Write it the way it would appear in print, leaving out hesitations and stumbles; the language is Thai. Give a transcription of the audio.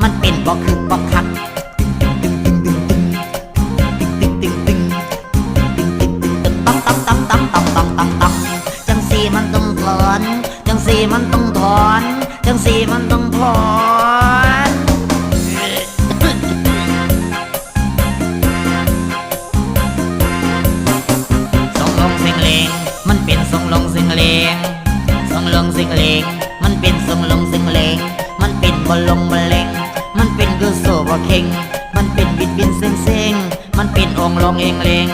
มันเป็นบ่คือบ่คักตั้มตั้มตั้มตั้มตั้มตั้มตั้มจังสีมันต้องถอนจังสีมันต้องถอนจังสีมันต้องถอนส่งลงสิงเลงมันเป็นส่งลงสิงเลงส่งลงสิงเลงมันเป็นส่งลงสิงเลงมันเป็นบ่ลงบ่เลงมันเป็นคือโซ่บ่เข่งมันเป็นบิดบินเซ็งเซ็งมันเป็นองลงเองเลง